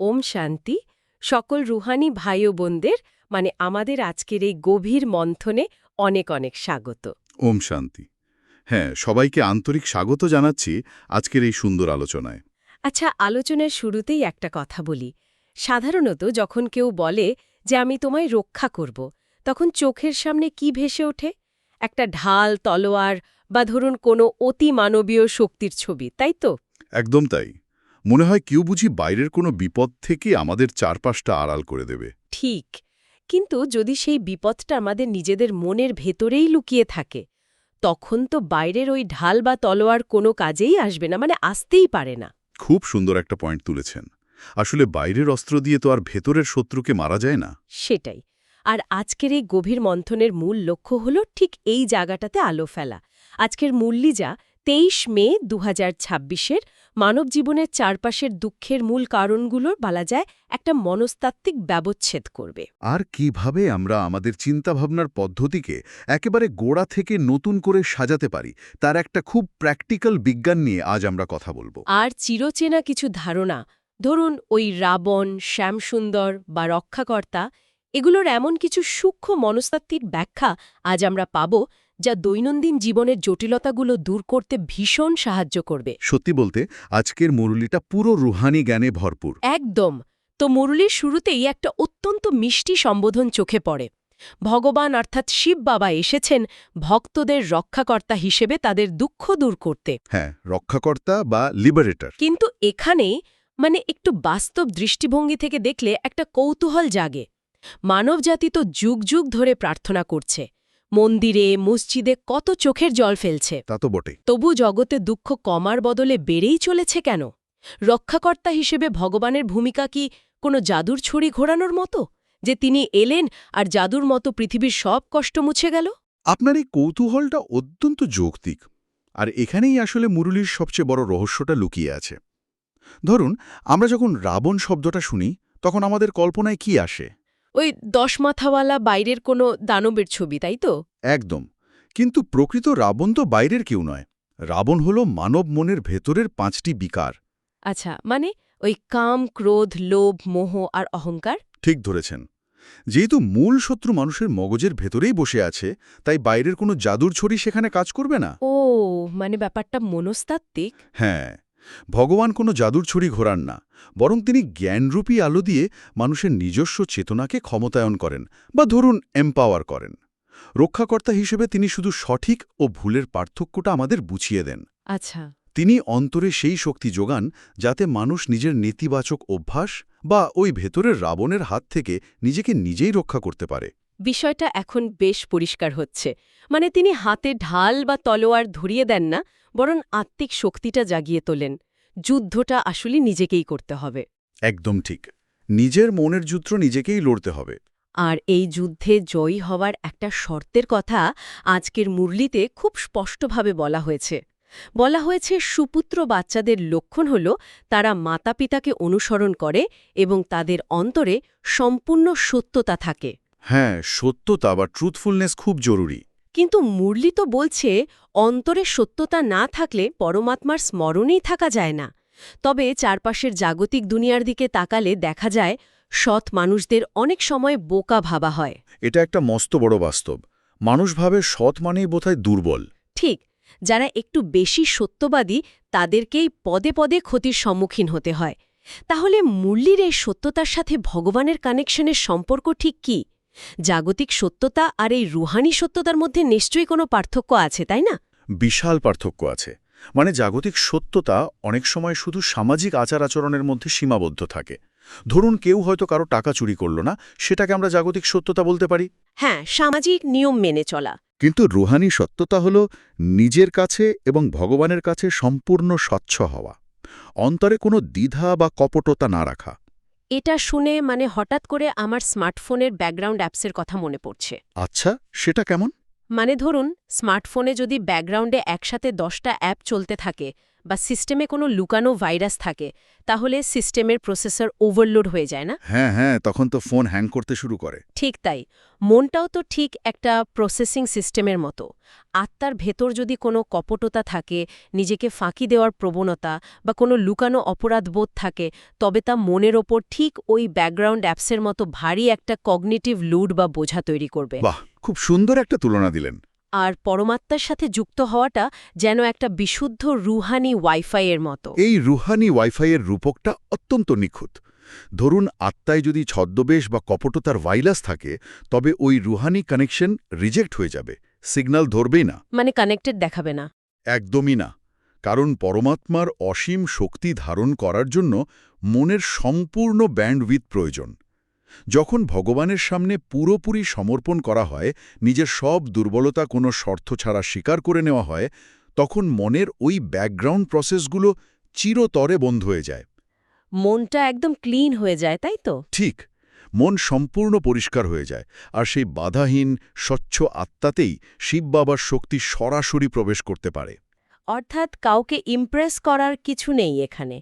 ওম শান্তি। সকল রুহানি ভাই ও বোনদের আমাদের আজকের এই গভীর মন্থনে অনেক অনেক স্বাগত। ওম শান্তি। হ্যাঁ, সবাইকে আন্তরিক স্বাগত জানাচ্ছি আজকের এই সুন্দর আলোচনায়। আচ্ছা, আলোচনার শুরুতেই একটা কথা বলি। সাধারণত যখন কেউ বলে যে আমি তোমায় রক্ষা করব, তখন চোখের সামনে কি ভেসে ওঠে? একটা ঢাল, তলোয়ার বা ধরুন কোনো অতি মানবীয় শক্তির ছবি, তাই তো? একদম তাই। মনে হয় কেউ বুঝি বাইরের কোনো বিপদ থেকে আমাদের চারপাশটা আড়াল করে দেবে। ঠিক। কিন্তু যদি সেই বিপদটা আমাদের নিজেদের মনের ভেতরেই লুকিয়ে থাকে, তখন তো বাইরের ওই ঢাল বা তলোয়ার কোনো কাজেই আসবে না, আসতেই পারে না। খুব সুন্দর একটা পয়েন্ট তুলেছেন। আসলে বাইরের অস্ত্র দিয়ে তো আর ভেতরের শত্রুকে মারা যায় না। সেটাই। আর আজকের এই গভীর মন্থনের মূল লক্ষ্য হল ঠিক এই জায়গাটাতে আলো ফেলা। আজকের মূল্যিজা ২৩ মে ২০২৬-এর মানব জীবনের চারপাশের দুঃখের মূল কারণগুলোর বলা যায় একটা মনস্তাত্ত্বিক ব্যবচ্ছেদ করবে। আর কিভাবে আমরা আমাদের চিন্তাভাবনার পদ্ধতিকে একেবারে গোড়া থেকে নতুন করে সাজাতে পারি, তার একটা খুব প্র্যাকটিক্যাল বিজ্ঞান নিয়ে আজ আমরা কথা বলবো। আর চিরচেনা কিছু ধারণা, ধরুন ওই রাবণ, শ্যামসুন্দর বা রক্ষাকর্তা, এগুলোর এমন কিছু সূক্ষ্ম মনস্তাত্ত্বিক ব্যাখ্যা আজ আমরা পাব, যা দৈনন্দিন জীবনের জটিলতাগুলো দূর করতে ভীষণ সাহায্য করবে। সত্যি বলতে আজকের মুরুলিটা পুরো রুহানি জ্ঞানে ভরপুর। একদম। তো মুরলির শুরুতেই একটা অত্যন্ত মিষ্টি সম্বোধন চোখে পড়ে। ভগবান অর্থাৎ শিব বাবা এসেছেন ভক্তদের রক্ষাকর্তা হিসেবে তাদের দুঃখ দূর করতে। হ্যাঁ, রক্ষাকর্তা বা লিবারেটর। কিন্তু এখানেই একটু বাস্তব দৃষ্টিভঙ্গি থেকে দেখলে একটা কৌতূহল জাগে। মানবজাতি তো যুগ যুগ ধরে প্রার্থনা করছে, মন্দিরে মসজিদে কত চোখের জল ফেলছে, তা তো বটে। তবু জগতে দুঃখ কমার বদলে বেড়েই চলেছে কেন? রক্ষাকর্তা হিসেবে ভগবানের ভূমিকা কি কোনো জাদুর ছড়ি ঘোরানোর মতো, যে তিনি এলেন আর জাদুর মতো পৃথিবীর সব কষ্ট মুছে গেল? আপনার এই কৌতূহলটা অত্যন্ত যৌক্তিক। আর এখানেই আসলে মুরুলির সবচেয়ে বড় রহস্যটা লুকিয়ে আছে। ধরুন, আমরা যখন রাবণ শব্দটা শুনি, তখন আমাদের কল্পনায় কি আসে? ওই ১০ মাথাওয়ালা বাইরের কোনো দানবের ছবি, তাই তো? একদম। কিন্তু প্রকৃত রাবণ তো বাইরের কেউ নয়। রাবণ হল মানব মনের ভেতরের ৫টি বিকার। আচ্ছা, ওই কাম, ক্রোধ, লোভ, মোহ আর অহংকার। ঠিক ধরেছেন। যেহেতু মূল শত্রু মানুষের মগজের ভেতরেই বসে আছে, তাই বাইরের কোনো জাদুর ছড়ি সেখানে কাজ করবে না। ও, ব্যাপারটা মনস্তাত্ত্বিক। হ্যাঁ, ভগবান কোনো জাদুর ছড়ি ঘোরান না, বরং তিনি জ্ঞানরূপী আলো দিয়ে মানুষের নিজস্ব চেতনাকে ক্ষমতায়ন করেন বা ধরুন এম্পাওয়ার করেন। রক্ষাকর্তা হিসেবে তিনি শুধু সঠিক ও ভুলের পার্থক্যটা আমাদের বুঝিয়ে দেন। আচ্ছা। তিনি অন্তরে সেই শক্তি যোগান যাতে মানুষ নিজের নেতিবাচক অভ্যাস বা ওই ভেতরের রাবণের হাত থেকে নিজেকে নিজেই রক্ষা করতে পারে। বিষয়টা এখন বেশ পরিষ্কার হচ্ছে। তিনি হাতে ঢাল বা তলোয়ার ধরিয়ে দেন না, বরং আত্মিক শক্তিটা জাগিয়ে তোলেন। যুদ্ধটা আসলে নিজেকেই করতে হবে। একদম ঠিক। নিজের মনের যুদ্ধ নিজেকেই লড়তে হবে। আর এই যুদ্ধে জয়ী হওয়ার একটা শর্তের কথা আজকের মুরলিতে খুব স্পষ্টভাবে বলা হয়েছে। বলা হয়েছে সুপুত্র বাচ্চাদের লক্ষণ হল তারা মাতা পিতাকে অনুসরণ করে এবং তাদের অন্তরে সম্পূর্ণ সত্যতা থাকে। হ্যাঁ, সত্যতা বা ট্রুথফুলনেস খুব জরুরি। কিন্তু মুরলি তো বলছে অন্তরে সত্যতা না থাকলে পরমাত্মার স্মরণেই থাকা যায় না। তবে চারপাশের জাগতিক দুনিয়ার দিকে তাকালে দেখা যায় সৎ মানুষদের অনেক সময় বোকা ভাবা হয়। এটা একটা মস্ত বড় বাস্তব। মানুষ ভাবে সৎ মানেই বোধহয় দুর্বল। ঠিক। যারা একটু বেশি সত্যবাদী তাদেরকেই পদে পদে ক্ষতির সম্মুখীন হতে হয়। তাহলে মুরলির এই সত্যতার সাথে ভগবানের কানেকশনের সম্পর্ক ঠিক কি? জাগতিক সত্যতা আর এই রুহানি সত্যতার মধ্যে নিশ্চয়ই কোনো পার্থক্য আছে, তাই না? বিশাল পার্থক্য আছে। মানে জাগতিক সত্যতা অনেক সময় শুধু সামাজিক আচার আচরণের মধ্যে সীমাবদ্ধ থাকে। ধরুন, কেউ হয়তো কারো টাকা চুরি করল না, সেটাকে আমরা জাগতিক সত্যতা বলতে পারি। হ্যাঁ, সামাজিক নিয়ম মেনে চলা। কিন্তু রুহানি সত্যতা হল নিজের কাছে এবং ভগবানের কাছে সম্পূর্ণ স্বচ্ছ হওয়া, অন্তরে কোনো দ্বিধা বা কপটতা না রাখা। এটা শুনে হঠাৎ করে আমার স্মার্টফোনের ব্যাকগ্রাউন্ড অ্যাপসের কথা মনে পড়ছে। আচ্ছা, সেটা কেমন? ধরুন, স্মার্টফোনে যদি ব্যাকগ্রাউন্ডে একসাথে 10টা অ্যাপ চলতে থাকে, বা সিস্টেমে কোনো লুকানো ভাইরাস থাকে তাহলে সিস্টেমের প্রসেসর ওভারলোড হয়ে যায় না? হ্যাঁ হ্যাঁ, তখন তো ফোন হ্যাং করতে শুরু করে। ঠিক তাই। মনটাও তো ঠিক একটা প্রসেসিং সিস্টেমের মতো। আত্মার ভেতর যদি কোনো কপটতা থাকে, নিজেকে ফাঁকি দেওয়ার প্রবণতা বা কোনো লুকানো অপরাধবোধ থাকে, তবে তা মনের ওপর ঠিক ওই ব্যাকগ্রাউন্ড অ্যাপসের মতো ভারী একটা কগনিটিভ লোড বা বোঝা তৈরি করবে। বাহ, খুব সুন্দর একটা তুলনা দিলেন। আর পরমাত্মার সাথে যুক্ত হওয়াটা যেন একটা বিশুদ্ধ রুহানি ওয়াইফাই এর মতো। এই রুহানি ওয়াইফাইয়ের রূপকটা অত্যন্ত নিখুঁত। ধরুন আত্মায় যদি ছদ্মবেশ বা কপটতার ভাইরাস থাকে, তবে ওই রুহানি কানেকশন রিজেক্ট হয়ে যাবে, সিগন্যাল ধরবেই না। মানে কানেক্টেড দেখাবে না। একদমই না। কারণ পরমাত্মার অসীম শক্তি ধারণ করার জন্য মনের সম্পূর্ণ ব্যান্ডউইথ প্রয়োজন। যখন ভগবানের সামনে পুরোপুরি সমর্পণ করা হয়, নিজের সব দুর্বলতা কোনো শর্ত ছাড়া স্বীকার করে নেওয়া হয়, তখন মনের ওই ব্যাকগ্রাউন্ড প্রসেসগুলো চিরতরে বন্ধ হয়ে যায়। মনটা একদম ক্লিন হয়ে যায়, তাই তো? ঠিক, মন সম্পূর্ণ পরিষ্কার হয়ে যায়, আর সেই বাধাহীন স্বচ্ছ আত্মাতেই শিব বাবার শক্তি সরাসরি প্রবেশ করতে পারে। অর্থাৎ কাউকে ইমপ্রেস করার কিছু নেই এখানে।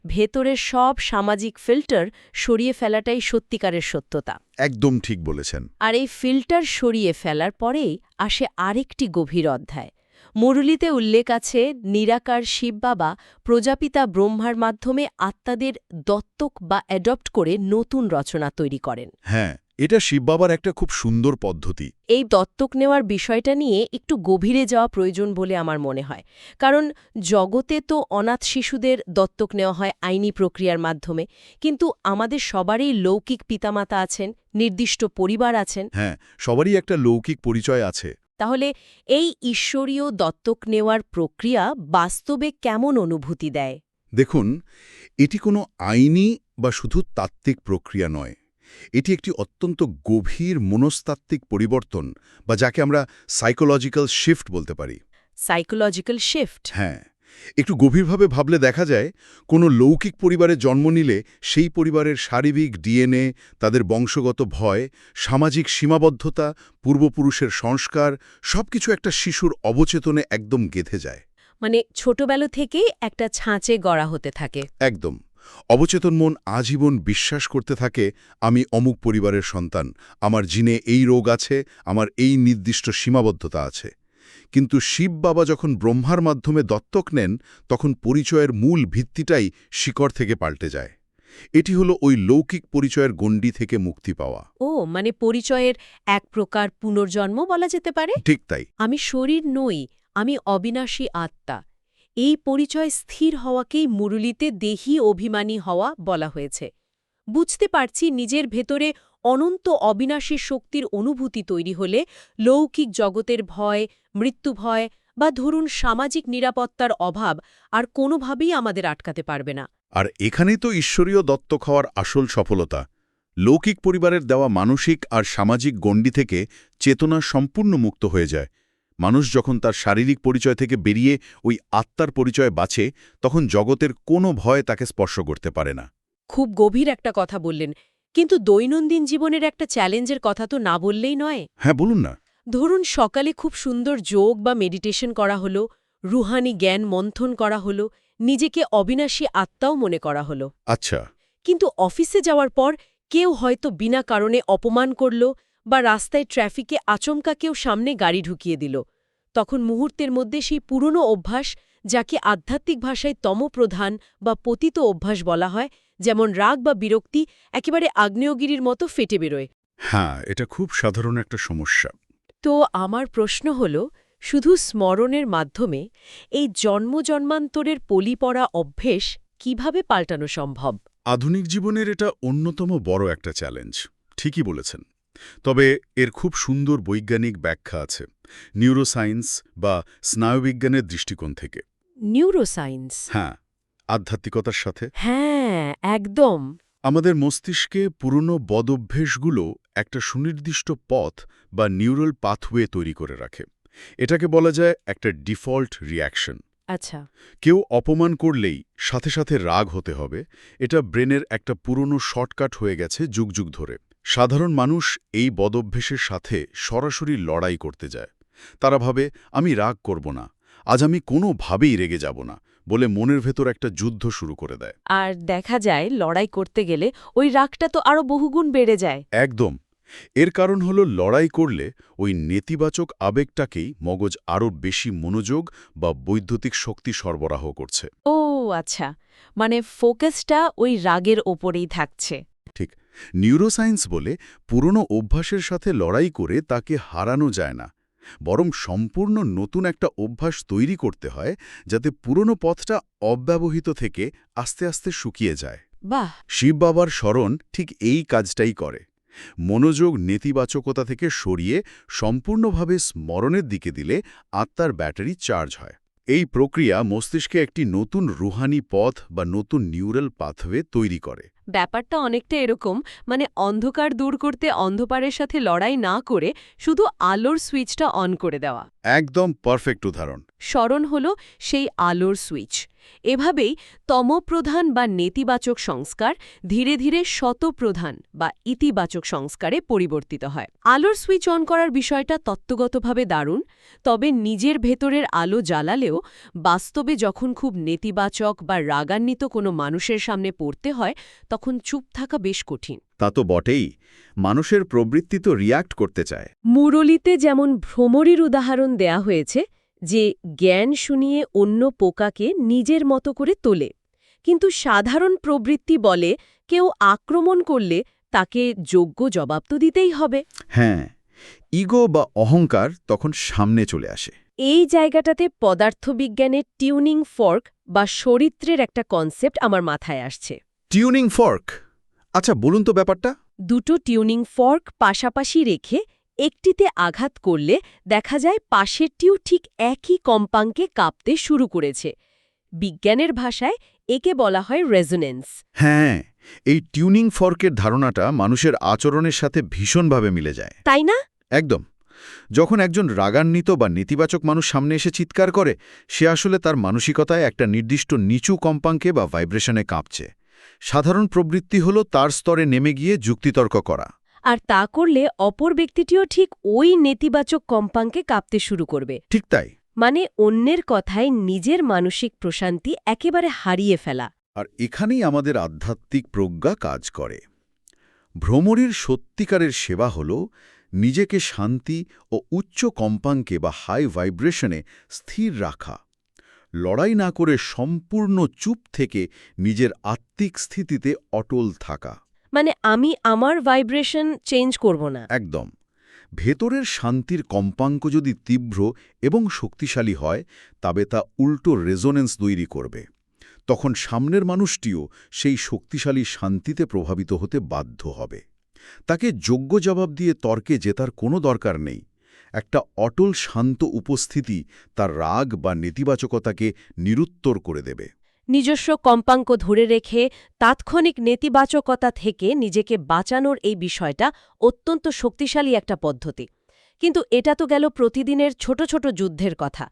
ভেতরের সব সামাজিক ফিল্টার সরিয়ে ফেলাটাই সত্যিকারের সত্যতা। একদম ঠিক বলেছেন। আর এই ফিল্টার সরিয়ে ফেলার পরেই আসে আরেকটি গভীর অধ্যায়। মুরলীতে উল্লেখ আছে নিরাকার শিব বাবা প্রজাপিতা ব্রহ্মার মাধ্যমে আত্মাদের দত্তক বা অ্যাডপ্ট করে নতুন রচনা তৈরি করেন। হ্যাঁ, এটা শিব বাবার একটা খুব সুন্দর পদ্ধতি। এই দত্তক নেওয়ার বিষয়টা নিয়ে একটু গভীরে যাওয়া প্রয়োজন বলে আমার মনে হয়। কারণ জগতে তো অনাথ শিশুদের দত্তক নেওয়া হয় আইনি প্রক্রিয়ার মাধ্যমে, কিন্তু আমাদের সবারই লৌকিক পিতামাতা আছেন, নির্দিষ্ট পরিবার আছেন। হ্যাঁ, সবারই একটা লৌকিক পরিচয় আছে। তাহলে এই ঈশ্বরীয় দত্তক নেওয়ার প্রক্রিয়া বাস্তবে কেমন অনুভূতি দেয়? দেখুন, এটি কোনো আইনি বা শুধু তাত্ত্বিক প্রক্রিয়া নয়। এটি একটি অত্যন্ত গভীর মনস্তাত্ত্বিক পরিবর্তন, বা যাকে আমরা সাইকোলজিক্যাল শিফট বলতে পারি। Psychological shift. হ্যাঁ, একটু গভীরভাবে ভাবলে দেখা যায়, কোনো লৌকিক পরিবারে জন্ম নিলে সেই পরিবারের শারীরিক ডিএনএ, তাদের বংশগত ভয়, সামাজিক সীমাবদ্ধতা, পূর্বপুরুষের সংস্কার সবকিছু একটা শিশুর অবচেতনে একদম গেঁথে যায়। মানে ছোটবেলা থেকেই একটা ছাঁচে গড়া হতে থাকে। একদম। অবচেতন মন আজীবন বিশ্বাস করতে থাকে, আমি অমুক পরিবারের সন্তান, আমার জিনে এই রোগ আছে, আমার এই নির্দিষ্ট সীমাবদ্ধতা আছে। কিন্তু শিব বাবা যখন ব্রহ্মার মাধ্যমে দত্তক নেন, তখন পরিচয়ের মূল ভিত্তিটাই শিকড় থেকে পাল্টে যায়। এটি হলো ওই লৌকিক পরিচয়ের গণ্ডি থেকে মুক্তি পাওয়া। ও, মানে পরিচয়ের এক প্রকার পুনর্জন্ম বলা যেতে পারে। ঠিক তাই। আমি শরীর নই, আমি অবিনাশী আত্মা। এই পরিচয় স্থির হওয়াকেই মুরলীতে দেহী অভিমানী হওয়া বলা হয়েছে। বুঝতে পারছি নিজের ভেতরে অনন্ত অবিনাশী শক্তির অনুভূতি তৈরি হলে লৌকিক জগতের ভয়, মৃত্যু ভয় বা ধরুন সামাজিক নিরাপত্তার অভাব আর কোনোভাবেই আমাদের আটকাতে পারবে না। আর এখানেই তো ঈশ্বরীয় দত্তক হওয়ার আসল সফলতা। লৌকিক পরিবারের দেওয়া মানসিক আর সামাজিক গণ্ডি থেকে চেতনা সম্পূর্ণ মুক্ত হয়ে যায়। মানুষ যখন তার শারীরিক পরিচয় থেকে বেরিয়ে ওই আত্মার পরিচয় বাঁচে, তখন জগতের কোনো ভয় তাকে স্পর্শ করতে পারে না। খুব গভীর একটা কথা বললেন, কিন্তু দৈনন্দিন জীবনের একটা চ্যালেঞ্জের কথা তো না বললেই নয়। হ্যাঁ, বলুন না। ধরুন সকালে খুব সুন্দর যোগ বা মেডিটেশন করা হলো, রুহানি জ্ঞান মন্থন করা হলো, নিজেকে অবিনাশী আত্মাও মনে করা হলো। আচ্ছা। কিন্তু অফিসে যাওয়ার পর কেউ হয়তো বিনা কারণে অপমান করল বা রাস্তায় ট্রাফিকে আচমকা কেউ সামনে গাড়ি ঢুকিয়ে দিল। তখন মুহূর্তের মধ্যে সেই পুরনো অভ্যাস, যাকে আধ্যাত্মিক ভাষায় তমপ্রধান বা পতিত অভ্যাস বলা হয়, যেমন রাগ বা বিরক্তি, একেবারে আগ্নেয়গিরির মতো ফেটে বেরোয়। হ্যাঁ, এটা খুব সাধারণ একটা সমস্যা। তো আমার প্রশ্ন হল, শুধু স্মরণের মাধ্যমে এই জন্মজন্মান্তরের পলি পড়া অভ্যেস কিভাবে পাল্টানো সম্ভব? আধুনিক জীবনের এটা অন্যতম বড় একটা চ্যালেঞ্জ। ঠিকই বলেছেন। তবে এর খুব সুন্দর বৈজ্ঞানিক ব্যাখ্যা আছে, নিউরোসায়েন্স বা স্নায়ুবিজ্ঞানের দৃষ্টিকোণ থেকে। নিউরোসায়েন্স? হ্যাঁ, আধ্যাত্মিকতার সাথে। হ্যাঁ, একদম। আমাদের মস্তিষ্কে পুরনো বদঅভ্যেসগুলো একটা সুনির্দিষ্ট পথ বা নিউরাল পাথওয়ে তৈরি করে রাখে। এটাকে বলা যায় একটা ডিফল্ট রিঅ্যাকশন। আচ্ছা। কেউ অপমান করলেই সাথে সাথে রাগ হতে হবে, এটা ব্রেনের একটা পুরনো শর্টকাট হয়ে গেছে যুগ যুগ ধরে। সাধারণ মানুষ এই বদঅভ্যেসের সাথে সরাসরি লড়াই করতে যায়। তারা ভাবে, আমি রাগ করব না, আজ আমি কোনোভাবেই রেগে যাব না, বলে মনের ভেতর একটা যুদ্ধ শুরু করে দেয়। আর দেখা যায় লড়াই করতে গেলে ওই রাগটা তো আরও বহুগুণ বেড়ে যায়। একদম। এর কারণ হলো লড়াই করলে ওই নেতিবাচক আবেগটাকেই মগজ আরও বেশি মনোযোগ বা বৈদ্যুতিক শক্তি সরবরাহ করছে। ও আচ্ছা, মানে ফোকাসটা ওই রাগের ওপরেই থাকছে। ঠিক। নিউরোসায়েন্স বলে পুরনো অভ্যাসের সাথে লড়াই করে তাকে হারানো যায় না, বরং সম্পূর্ণ নতুন একটা অভ্যাস তৈরি করতে হয় যাতে পুরনো পথটা অব্যবহৃত থেকে আস্তে আস্তে শুকিয়ে যায়। বাহ! শিব বাবার স্মরণ ঠিক এই কাজটাই করে। মনোযোগ নেতিবাচকতা থেকে সরিয়ে সম্পূর্ণভাবে স্মরণের দিকে দিলে আত্মার ব্যাটারি চার্জ হয়। এই প্রক্রিয়া মস্তিষ্কে একটি নতুন রুহানি পথ বা নতুন নিউরাল পাথওয়ে তৈরি করে। ব্যাপারটা অনেকটা এরকম, মানে অন্ধকার দূর করতে অন্ধকারের সাথে লড়াই না করে শুধু আলোর সুইচটা অন করে দেওয়া। একদম পারফেক্ট উদাহরণ। স্মরণ হল সেই আলোর সুইচ। এভাবেই তমপ্রধান বা নেতিবাচক সংস্কার ধীরে ধীরে শতপ্রধান বা ইতিবাচক সংস্কারে পরিবর্তিত হয়। আলোর সুইচ অন করার বিষয়টা তত্ত্বগতভাবে দারুণ, তবে নিজের ভেতরের আলো জ্বালালেও বাস্তবে যখন খুব নেতিবাচক বা রাগান্বিত কোনো মানুষের সামনে পড়তে হয় তখন চুপ থাকা বেশ কঠিন। তা তো বটেই, মানুষের প্রবৃত্তি তো রিয়্যাক্ট করতে চায়। মুরলীতে যেমন ভ্রমরীর উদাহরণ দেয়া হয়েছে, যে জ্ঞান শুনিয়ে অন্য পোকাকে নিজের মতো করে তোলে, কিন্তু সাধারণ প্রবৃত্তি বলে কেউ আক্রমণ করলে তাকে যোগ্য জবাব তো দিতেই হবে। হ্যাঁ, ইগো বা অহংকার তখন সামনে চলে আসে। এই জায়গাটাতে পদার্থবিজ্ঞানের টিউনিং ফর্ক বা চরিত্রের একটা কনসেপ্ট আমার মাথায় আসছে। টিউনিং ফর্ক, আচ্ছা বলুন তো ব্যাপারটা। দুটো টিউনিং ফর্ক পাশাপাশি রেখে একটিতে আঘাত করলে দেখা যায় পাশেরটিও ঠিক একই কম্পাঙ্কে কাঁপতে শুরু করেছে। বিজ্ঞানের ভাষায় একে বলা হয় রেজোনেন্স। হ্যাঁ, এই টিউনিং ফর্কের ধারণাটা মানুষের আচরণের সাথে ভীষণভাবে মিলে যায়। তাই না? একদম। যখন একজন রাগান্বিত বা নেতিবাচক মানুষ সামনে এসে চিৎকার করে, সে আসলে তার মানসিকতায় একটা নির্দিষ্ট নিচু কম্পাঙ্কে বা ভাইব্রেশনে কাঁপছে। সাধারণ প্রবৃত্তি হলো তার স্তরে নেমে গিয়ে যুক্তিতর্ক করা। আর তা করলে অপর ব্যক্তিটিও ঠিক ওই নেতিবাচক কম্পাঙ্কে কাঁপতে শুরু করবে। ঠিক তাই। মানে অন্যের কথায় নিজের মানসিক প্রশান্তি একেবারে হারিয়ে ফেলা। আর এখানেই আমাদের আধ্যাত্মিক প্রজ্ঞা কাজ করে। ভ্রমরীর সত্যিকারের সেবা হল নিজেকে শান্তি ও উচ্চ কম্পাঙ্কে বা হাই ভাইব্রেশনে স্থির রাখা, লড়াই না করে সম্পূর্ণ চুপ থেকে নিজের আত্মিক স্থিতিতে অটল থাকা। মানে আমি আমার ভাইব্রেশন চেঞ্জ করব না। একদম। ভেতরের শান্তির কম্পাঙ্ক যদি তীব্র এবং শক্তিশালী হয়, তবে তা উল্টো রেজোনেন্স তৈরি করবে। তখন সামনের মানুষটিও সেই শক্তিশালী শান্তিতে প্রভাবিত হতে বাধ্য হবে। তাকে যোগ্য জবাব দিয়ে তর্কে জেতার কোনো দরকার নেই। একটা অটল শান্ত উপস্থিতি তার রাগ বা নেতিবাচকতাকে নিরুত্তর করে দেবে। নিজস্ব কম্পাঙ্ক ধরে রেখে তাৎক্ষণিক নেতিবাচকতা থেকে নিজেকে বাঁচানোর এই বিষয়টা অত্যন্ত শক্তিশালী একটা পদ্ধতি। কিন্তু এটা তো গেল প্রতিদিনের ছোট ছোট যুদ্ধের কথা।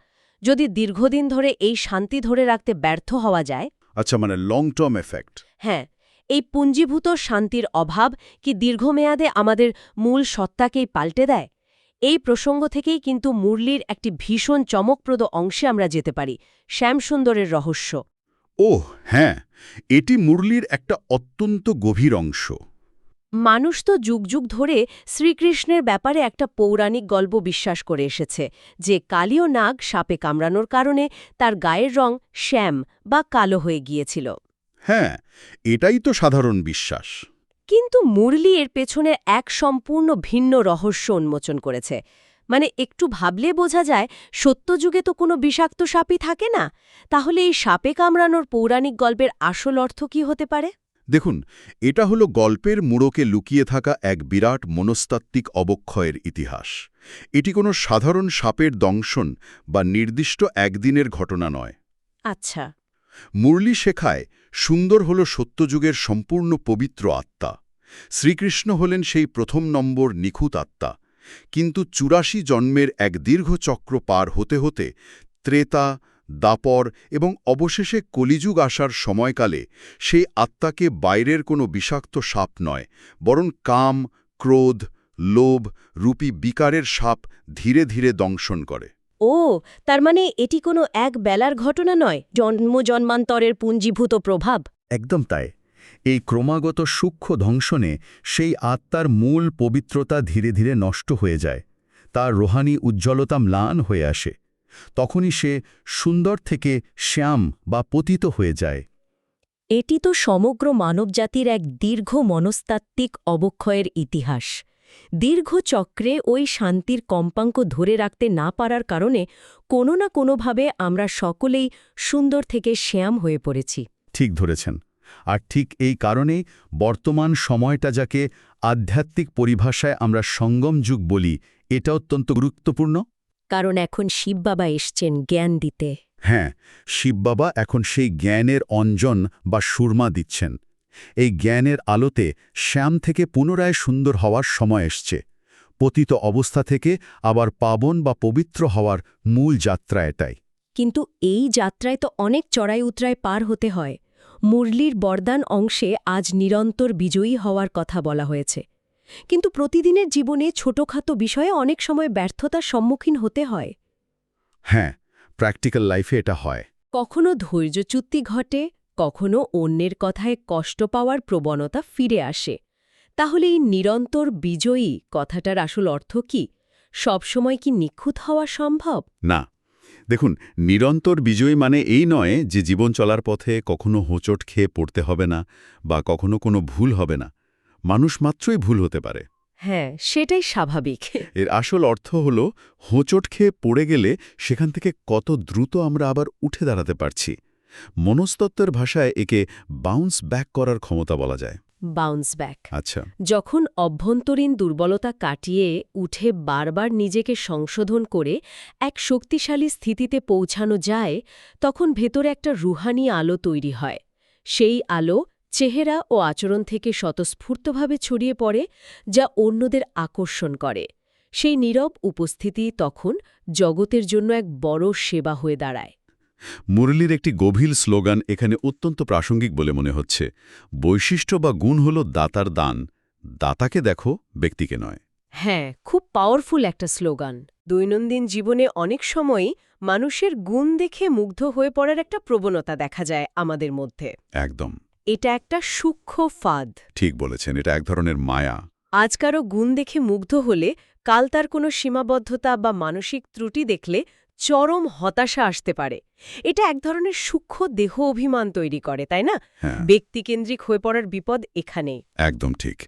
যদি দীর্ঘদিন ধরে এই শান্তি ধরে রাখতে ব্যর্থ হওয়া যায়, আচ্ছা, মানে লং টার্ম এফেক্ট। হ্যাঁ, এই পুঞ্জীভূত শান্তির অভাব কি দীর্ঘমেয়াদে আমাদের মূল সত্তাকেই পাল্টে দেয়? এই প্রসঙ্গ থেকেই কিন্তু মুরলীর একটি ভীষণ চমকপ্রদ অংশে আমরা যেতে পারি, শ্যামসুন্দরের রহস্য। ওহ হ্যাঁ, এটি মুরলীর একটা অত্যন্ত গভীর অংশ। মানুষ তো যুগ যুগ ধরে শ্রীকৃষ্ণের ব্যাপারে একটা পৌরাণিক গল্প বিশ্বাস করে এসেছে, যে কালীয় নাগ সাপে কামড়ানোর কারণে তার গায়ের রং শ্যাম বা কালো হয়ে গিয়েছিল। হ্যাঁ, এটাই তো সাধারণ বিশ্বাস। কিন্তু মুরলী এর পেছনে এক সম্পূর্ণ ভিন্ন রহস্য উন্মোচন করেছে। মানে একটু ভাবলে বোঝা যায়, সত্যযুগে তো কোনো বিষাক্ত সাপই থাকে না। তাহলে এই সাপে কামড়ানোর পৌরাণিক গল্পের আসল অর্থ কি হতে পারে? দেখুন, এটা হলো গল্পের মুড়োকে লুকিয়ে থাকা এক বিরাট মনস্তাত্ত্বিক অবক্ষয়ের ইতিহাস। এটি কোনো সাধারণ সাপের দংশন বা নির্দিষ্ট একদিনের ঘটনা নয়। আচ্ছা। মুরলী শেখায় সুন্দর হল সত্যযুগের সম্পূর্ণ পবিত্র আত্মা। শ্রীকৃষ্ণ হলেন সেই প্রথম নম্বর নিখুঁত আত্মা। কিন্তু ৮৪ জন্মের এক দীর্ঘ চক্র পার হতে হতে ত্রেতা, দাপর এবং অবশেষে কলিযুগ আসার সময়কালে সেই আত্মাকে বাইরের কোনো বিষাক্ত সাপ নয়, বরং কাম, ক্রোধ, লোভ রূপী বিকারের সাপ ধীরে ধীরে দংশন করে। ও, তার মানে এটি কোনো এক বেলার ঘটনা নয়, জন্মান্তরের পুঞ্জীভূত প্রভাব। একদম তাই। এই ক্রমাগত সূক্ষ্ম ধ্বংসনে সেই আত্মার মূল পবিত্রতা ধীরে ধীরে নষ্ট হয়ে যায়, তার রোহানি উজ্জ্বলতা ম্লান হয়ে আসে। তখনই সে সুন্দর থেকে শ্যাম বা পতিত হয়ে যায়। এটি তো সমগ্র মানবজাতির এক দীর্ঘ মনস্তাত্ত্বিক অবক্ষয়ের ইতিহাস। দীর্ঘ চক্রে ওই শান্তির কম্পাঙ্ক ধরে রাখতে না পারার কারণে কোনো না কোনোভাবে আমরা সকলেই সুন্দর থেকে শ্যাম হয়ে পড়েছি। ঠিক ধরেছেন। আর ঠিক এই কারণেই বর্তমান সময়টা, যাকে আধ্যাত্মিক পরিভাষায় আমরা সঙ্গম যুগ বলি, এটা অত্যন্ত গুরুত্বপূর্ণ। কারণ এখন শিব বাবা এসছেন জ্ঞান দিতে। হ্যাঁ, শিব বাবা এখন সেই জ্ঞানের অঞ্জন বা সুরমা দিচ্ছেন। এই জ্ঞানের আলোতে শ্যাম থেকে পুনরায় সুন্দর হওয়ার সময় এসছে। পতিত অবস্থা থেকে আবার পাবন বা পবিত্র হওয়ার মূল যাত্রা এটাই। কিন্তু এই যাত্রায় তো অনেক চড়াই উতরাই পার হতে হয়। মুরলির বরদান অংশে আজ নিরন্তর বিজয়ী হওয়ার কথা বলা হয়েছে। কিন্তু প্রতিদিনের জীবনে ছোটখাটো বিষয়ে অনেক সময় ব্যর্থতার সম্মুখীন হতে হয়। হ্যাঁ, প্র্যাকটিক্যাল লাইফে এটা হয়। কখনো ধৈর্যচ্যুতি ঘটে, কখনো অন্যের কথায় কষ্ট পাওয়ার প্রবণতা ফিরে আসে। তাহলে এই নিরন্তর বিজয়ী কথাটার আসল অর্থ কি? সবসময় কি নিখুঁত হওয়া সম্ভব? না, দেখুন, নিরন্তর বিজয়ী মানে এই নয় যে জীবন চলার পথে কখনো হোঁচট খেয়ে পড়তে হবে না বা কখনো কোনো ভুল হবে না। মানুষ মাত্রই ভুল হতে পারে। হ্যাঁ, সেটাই স্বাভাবিক। এর আসল অর্থ হল হোঁচট খেয়ে পড়ে গেলে সেখান থেকে কত দ্রুত আমরা আবার উঠে দাঁড়াতে পারছি। মনস্তত্ত্বের ভাষায় একে বাউন্স ব্যাক করার ক্ষমতা বলা যায়। Bounce back. আচ্ছা, যখন অভ্যন্তরীণ দুর্বলতা কাটিয়ে উঠে বারবার নিজেকে সংশোধন করে এক শক্তিশালী স্থিতিতে পৌঁছানো যায়, তখন ভেতরে একটা রুহানি আলো তৈরি হয়। সেই আলো চেহারা ও আচরণ থেকে স্বতঃস্ফূর্তভাবে ছড়িয়ে পড়ে, যা অন্যদের আকর্ষণ করে। সেই নীরব উপস্থিতি তখন জগতের জন্য এক বড় সেবা হয়ে দাঁড়ায়। মুরলির একটি গভীর স্লোগান এখানে অত্যন্ত প্রাসঙ্গিক বলে মনে হচ্ছে। বৈশিষ্ট্য বা গুণ হল দাতার দান। দাতাকে দেখো, ব্যক্তিকে নয়। হ্যাঁ, খুব পাওয়ারফুল একটা স্লোগান। দৈনন্দিন জীবনে অনেক সময়ই মানুষের গুণ দেখে মুগ্ধ হয়ে পড়ার একটা প্রবণতা দেখা যায় আমাদের মধ্যে। একদম এটা একটা সূক্ষ্ম ফাঁদ। ঠিক বলেছেন, এটা এক ধরনের মায়া। আজ কারো গুণ দেখে মুগ্ধ হলে কাল তার কোনো সীমাবদ্ধতা বা মানসিক ত্রুটি দেখলে চরম হতাশা আসতে পারে। এটা এক ধরনের সূক্ষ্ম দেহ অভিমান তৈরি করে, তাই না? হ্যাঁ, ব্যক্তিকেন্দ্রিক হয়ে পড়ার বিপদ এখানেই। একদম ঠিক।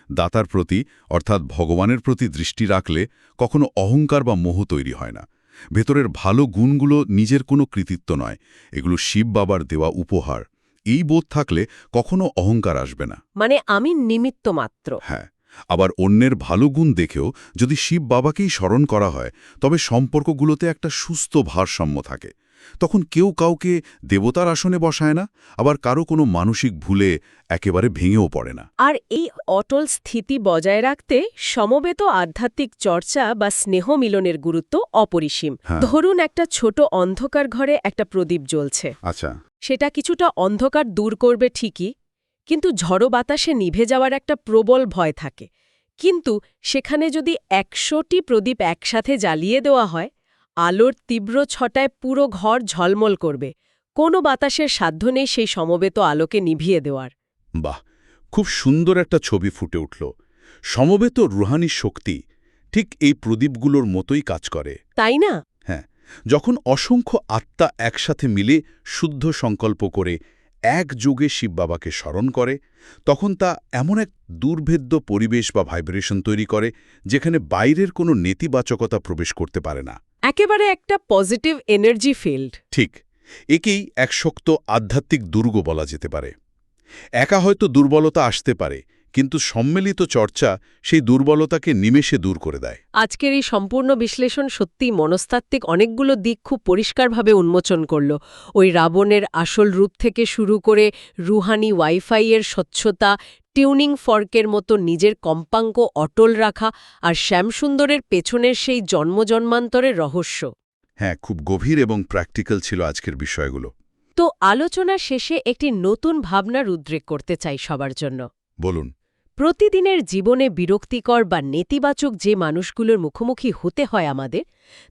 দাতার প্রতি অর্থাৎ ভগবানের প্রতি দৃষ্টি রাখলে কখনো অহংকার বা মোহ তৈরি হয় না। ভেতরের ভালো গুণগুলো নিজের কোনো কৃতিত্ব নয়, এগুলো শিব বাবার দেওয়া উপহার। এই বোধ থাকলে কখনো অহংকার আসবে না। মানে আমি নিমিত্ত মাত্র। হ্যাঁ, আবার অন্যের ভালো গুণ দেখেও যদি শিব বাবাকেই স্মরণ করা হয়, তবে সম্পর্কগুলোতে একটা সুস্থ ভারসাম্য থাকে। তখন কেউ কাউকে দেবতার আসনে বসায় না, আবার কারো কোনো মানসিক ভুলে একেবারে ভেঙেও পড়ে না। আর এই অটল স্থিতি বজায় রাখতে সমবেত আধ্যাত্মিক চর্চা বা স্নেহ মিলনের গুরুত্ব অপরিসীম। হ্যাঁ। ধরুন একটা ছোট অন্ধকার ঘরে একটা প্রদীপ জ্বলছে। আচ্ছা, সেটা কিছুটা অন্ধকার দূর করবে ঠিকই, কিন্তু ঝড়ো বাতাসে নিভে যাওয়ার একটা প্রবল ভয় থাকে। কিন্তু সেখানে যদি ১০০টি প্রদীপ একসাথে জ্বালিয়ে দেওয়া হয়, আলোর তীব্র ছটায় পুরো ঘর ঝলমল করবে। কোনো বাতাসের সাধ্য নেই সেই সমবেত আলোকে নিভিয়ে দেওয়ার। বাহ, খুব সুন্দর একটা ছবি ফুটে উঠল। সমবেত রুহানি শক্তি ঠিক এই প্রদীপগুলোর মতোই কাজ করে, তাই না? হ্যাঁ। যখন অসংখ্য আত্মা একসাথে মিলে শুদ্ধ সংকল্প করে একযোগে শিব বাবাকে স্মরণ করে, তখন তা এমন এক দুর্ভেদ্য পরিবেশ বা ভাইব্রেশন তৈরি করে যেখানে বাইরের কোনো নেতিবাচকতা প্রবেশ করতে পারে না। একেবারে একটা পজিটিভ এনার্জি ফিল্ড। ঠিক, একেই এক শক্ত আধ্যাত্মিক দুর্গ বলা যেতে পারে। একা হয়তো দুর্বলতা আসতে পারে, কিন্তু সম্মিলিত চর্চা সেই দুর্বলতাকে নিমেষে দূর করে দেয়। আজকের এই সম্পূর্ণ বিশ্লেষণ সত্যিই মনস্তাত্ত্বিক অনেকগুলো দিক খুব পরিষ্কারভাবে উন্মোচন করল। ওই রাবণের আসল রূপ থেকে শুরু করে রুহানি ওয়াইফাইয়ের স্বচ্ছতা, টিউনিং ফর্কের মতো নিজের কম্পাঙ্ক অটল রাখা, আর শ্যামসুন্দরের পেছনের সেই জন্মজন্মান্তরের রহস্য। হ্যাঁ, খুব গভীর এবং প্র্যাকটিক্যাল ছিল আজকের বিষয়গুলো। তো আলোচনা শেষে একটি নতুন ভাবনার উদ্রেক করতে চাই সবার জন্য। বলুন। প্রতিদিনের জীবনে বিরক্তিকর বা নেতিবাচক যে মানুষগুলোর মুখোমুখি হতে হয় আমাদের,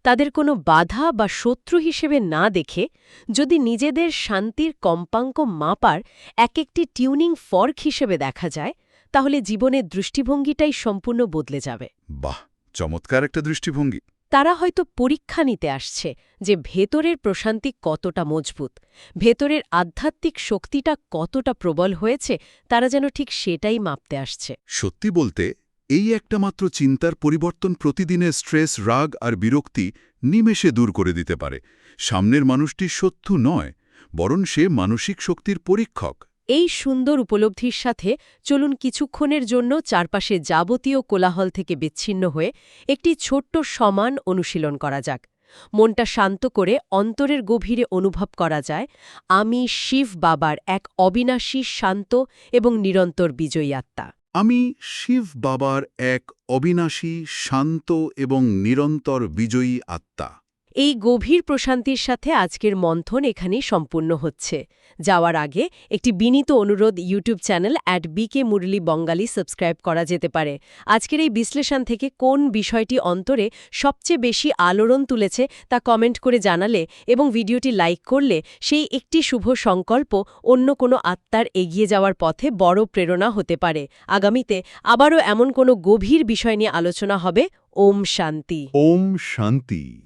তাদের কোনো বাধা বা শত্রু হিসেবে না দেখে যদি নিজেদের শান্তির কম্পাঙ্ক মাপার একটি টিউনিং ফর্ক হিসেবে দেখা যায়, তাহলে জীবনের দৃষ্টিভঙ্গিটাই সম্পূর্ণ বদলে যাবে। বাহ, চমৎকার একটা দৃষ্টিভঙ্গি। তারা হয়তো পরীক্ষা নিতে আসছে যে ভেতরের প্রশান্তি কতটা মজবুত, ভেতরের আধ্যাত্মিক শক্তিটা কতটা প্রবল হয়েছে, তারা যেন ঠিক সেটাই মাপতে আসছে। সত্যি বলতে, এই একটা মাত্র চিন্তার পরিবর্তন প্রতিদিনের স্ট্রেস, রাগ আর বিরক্তি নিমেষে দূর করে দিতে পারে। সামনের মানুষটি শত্রু নয়, বরং সে মানসিক শক্তির পরীক্ষক। এই সুন্দর উপলব্ধির সাথে চলুন কিছুক্ষণের জন্য চারপাশে যাবতীয় কোলাহল থেকে বিচ্ছিন্ন হয়ে একটি ছোট্ট সমান অনুশীলন করা যাক। মনটা শান্ত করে অন্তরের গভীরে অনুভব করা যায়, আমি শিব বাবার এক অবিনাশী, শান্ত এবং নিরন্তর বিজয়ী আত্মা। আমি শিব বাবার এক অবিনাশী, শান্ত এবং নিরন্তর বিজয়ী আত্মা। এই গভীর প্রশান্তির সাথে আজকের মন্থন এখানেই সম্পূর্ণ হচ্ছে। যাওয়ার আগে একটি বিনীত অনুরোধ, ইউটিউব চ্যানেল @BK মুরলী বঙ্গালী সাবস্ক্রাইব করা যেতে পারে। আজকের এই বিশ্লেষণ থেকে কোন বিষয়টি অন্তরে সবচেয়ে বেশি আলোড়ন তুলেছে তা কমেন্ট করে জানালে এবং ভিডিওটি লাইক করলে সেই একটি শুভ সংকল্প অন্য কোনো আত্মার এগিয়ে যাওয়ার পথে বড় প্রেরণা হতে পারে। আগামীতে আবারও এমন কোনো গভীর বিষয় নিয়ে আলোচনা হবে। ওম শান্তি। ওম শান্তি।